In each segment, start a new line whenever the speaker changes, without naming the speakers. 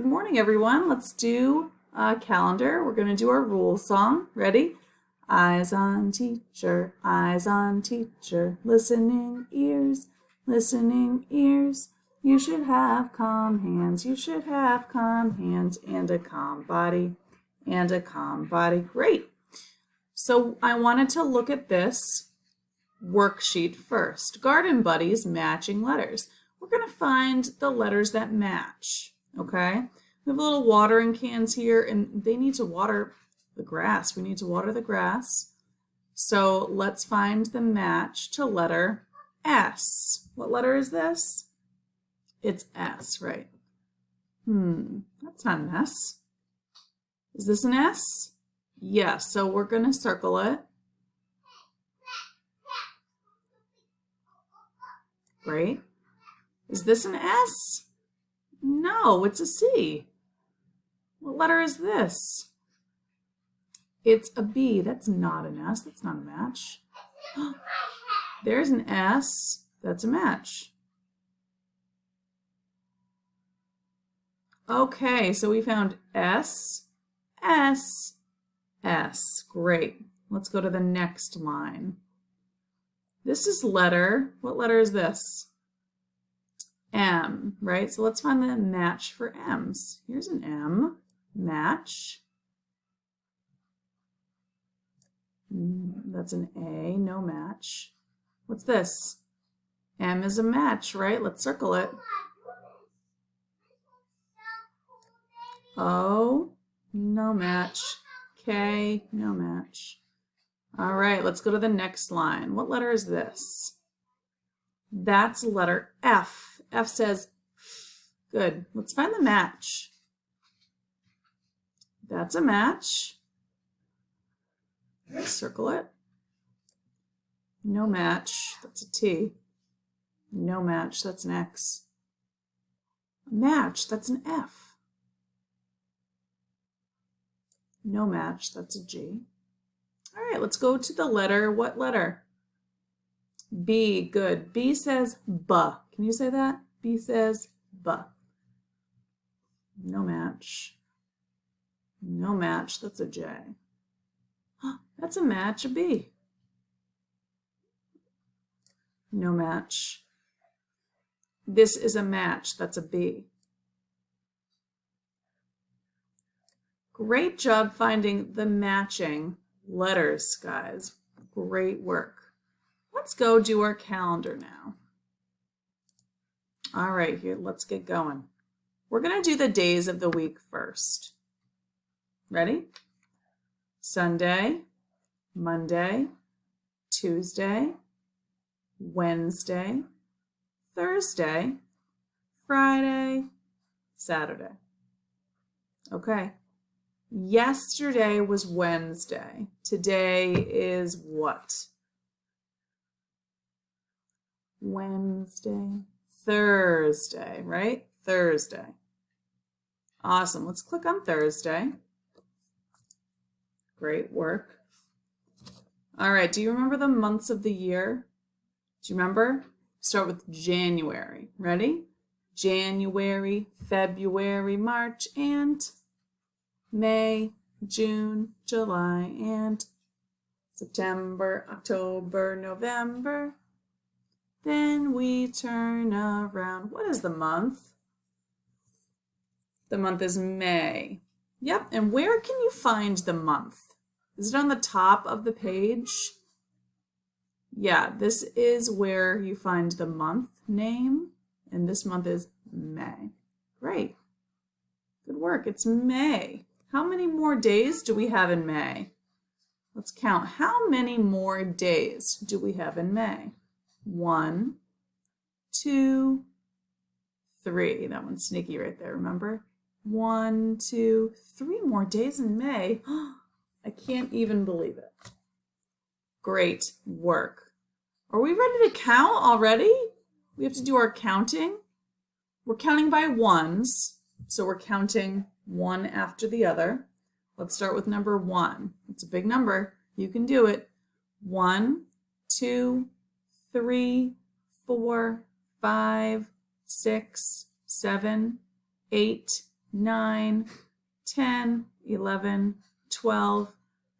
Good morning, everyone. Let's do a calendar. We're going to do our rule song. Ready? Eyes on teacher, listening ears, listening ears. You should have calm hands, and a calm body, Great. So I wanted to look at this worksheet first. Garden Buddies matching letters. We're going to find the letters that match, okay? We have little watering cans here, and they need to water the grass. We need to water the grass. So let's find the match to letter S. What letter is this? It's S, right? That's not an S. Is this an S? Yes, so we're going to circle it. Great. Is this an S? No, it's a C. What letter is this? It's a B. That's not an S. That's not a match. There's an S. That's a match. Okay, so we found S, S, S. Great. Let's go to the next line. This is letter. What letter is this? M, right? So let's find the match for M's. Here's an M, match. That's an A, no match. What's this? M is a match, right? Let's circle it. O, no match. K, no match. All right, let's go to the next line. What letter is this? That's letter F. F says, good. Let's find the match. That's a match. Circle it. No match. That's a T. No match. That's an X. A match. That's an F. No match. That's a G. All right, let's go to the letter. What letter? B. Good. B says B. Can you say that? B says B. No match. No match. That's a J. That's a match, a B. No match. This is a match. That's a B. Great job finding the matching letters, guys. Great work. Let's go do our calendar now. All right, here, let's get going. We're going to do the days of the week first. Ready? Sunday, Monday, Tuesday, Wednesday, Thursday, Friday, Saturday. Okay. Yesterday was Wednesday. Today is what? Wednesday, Thursday, right? Thursday. Awesome. Let's click on Thursday. Great work. All right. Do you remember the months of the year? Do you remember? Start with January. Ready? January, February, March, and May, June, July, and September, October, November. Then we turn around. What is the month? The month is May. Yep, and where can you find the month? Is it on the top of the page? Yeah, this is where you find the month name, and this month is May. Great. Good work. It's May. How many more days do we have in May? Let's count. How many more days do we have in May? 1, 2, 3. That one's sneaky right there, remember? 1, 2, 3 more days in May. I can't even believe it. Great work. Are we ready to count already? We have to do our counting. We're counting by ones, so we're counting one after the other. Let's start with number 1. It's a big number. You can do it. 1, 2, 3, 4, 5, 6, 7, 8, 9, 10, 11, 12,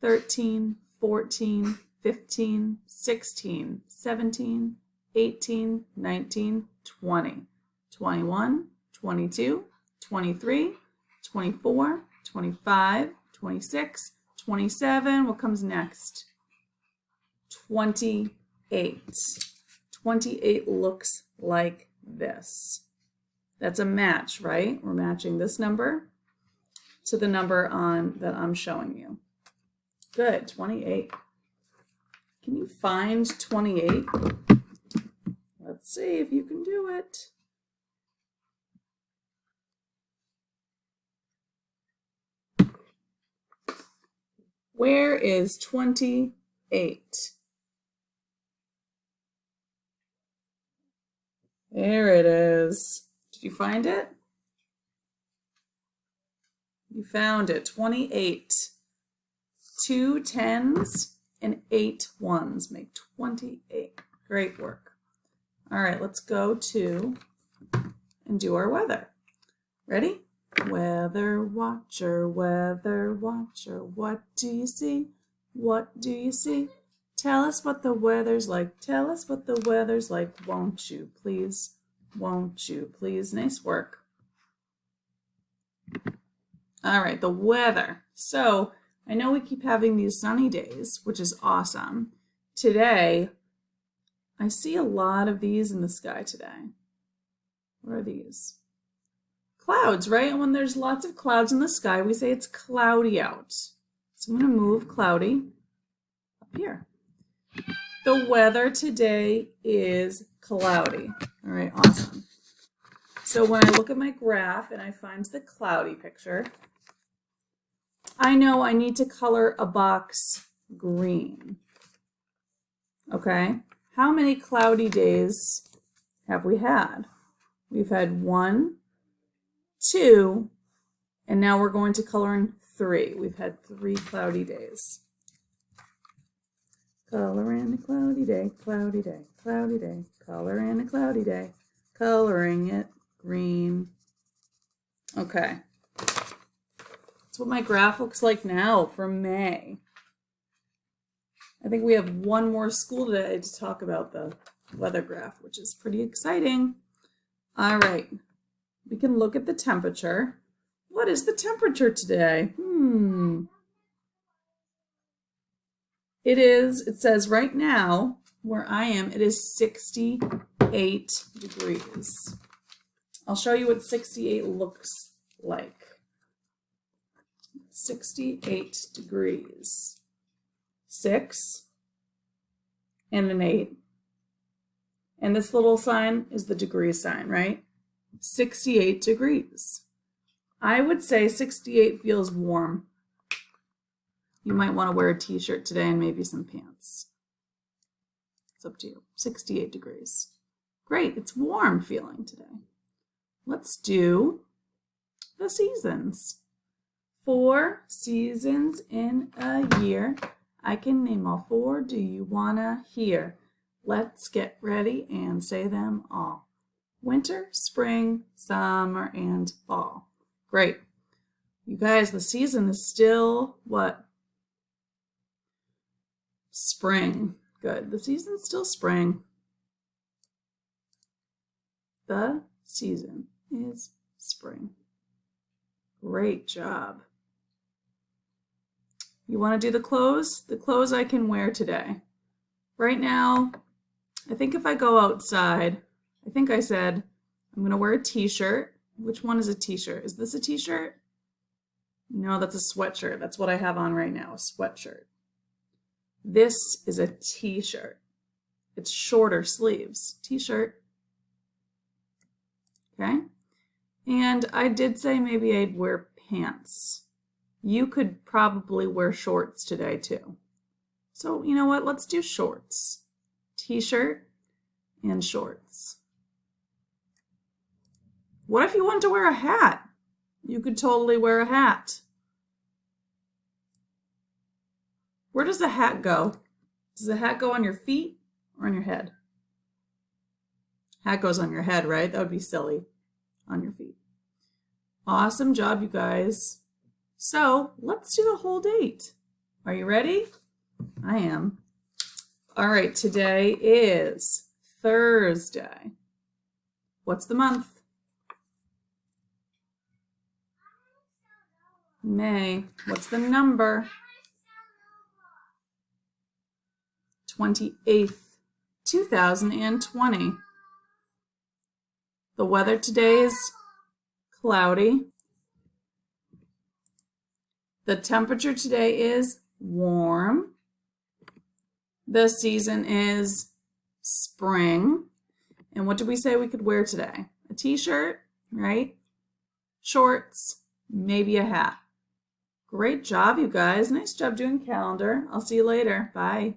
13, 14, 15, 16, 17, 18, 19, 20, 21, 22, 23, 24, 25, 26, 27. What comes next? 28. 28 looks like this. That's a match, right? We're matching this number to the number that I'm showing you. Good, 28. Can you find 28? Let's see if you can do it. Where is 28? There it is. Did you find it? You found it. 28. 2 10s and 8 1s make 28. Great work. All right, let's go to and do our weather. Ready? Weather watcher, what do you see? What do you see? Tell us what the weather's like. Tell us what the weather's like, won't you, please? Won't you, please? Nice work. All right, the weather. So I know we keep having these sunny days, which is awesome. Today, I see a lot of these in the sky today. What are these? Clouds, right? And when there's lots of clouds in the sky, we say it's cloudy out. So I'm going to move cloudy up here. The weather today is cloudy. All right, awesome. So when I look at my graph and I find the cloudy picture, I know I need to color a box green. Okay, how many cloudy days have we had? We've had 1, 2, and now we're going to color in 3. We've had 3 cloudy days. Color in a cloudy day, cloudy day, cloudy day. Color in a cloudy day, coloring it green. Okay. That's what my graph looks like now for May. I think we have one more school today to talk about the weather graph, which is pretty exciting. All right. We can look at the temperature. What is the temperature today? It says right now, where I am, it is 68 degrees. I'll show you what 68 looks like. 68 degrees. 6 and an 8. And this little sign is the degree sign, right? 68 degrees. I would say 68 feels warm. You might want to wear a t-shirt today and maybe some pants. It's up to you. 68 degrees. Great, it's warm feeling today. Let's do the seasons. 4 seasons in a year. I can name all 4. Do you wanna hear? Let's get ready and say them all. Winter, spring, summer, and fall. Great. You guys, the season is still what? Spring. Good. The season's still spring. The season is spring. Great job. You want to do the clothes? The clothes I can wear today. Right now, I think if I go outside, I think I said I'm going to wear a t-shirt. Which one is a t-shirt? Is this a t-shirt? No, that's a sweatshirt. That's what I have on right now, a sweatshirt. This is a t-shirt. It's shorter sleeves. T-shirt. Okay? And I did say maybe I'd wear pants. You could probably wear shorts today too. So you know what? Let's do shorts. T-shirt and shorts. What if you wanted to wear a hat? You could totally wear a hat. Where does the hat go? Does the hat go on your feet or on your head? Hat goes on your head, right? That would be silly. On your feet. Awesome job, you guys. So let's do the whole date. Are you ready? I am. All right, today is Thursday. What's the month? May. What's the number? 28th, 2020. The weather today is cloudy. The temperature today is warm. The season is spring. And what did we say we could wear today? A t-shirt, right? Shorts, maybe a hat. Great job, you guys. Nice job doing calendar. I'll see you later. Bye.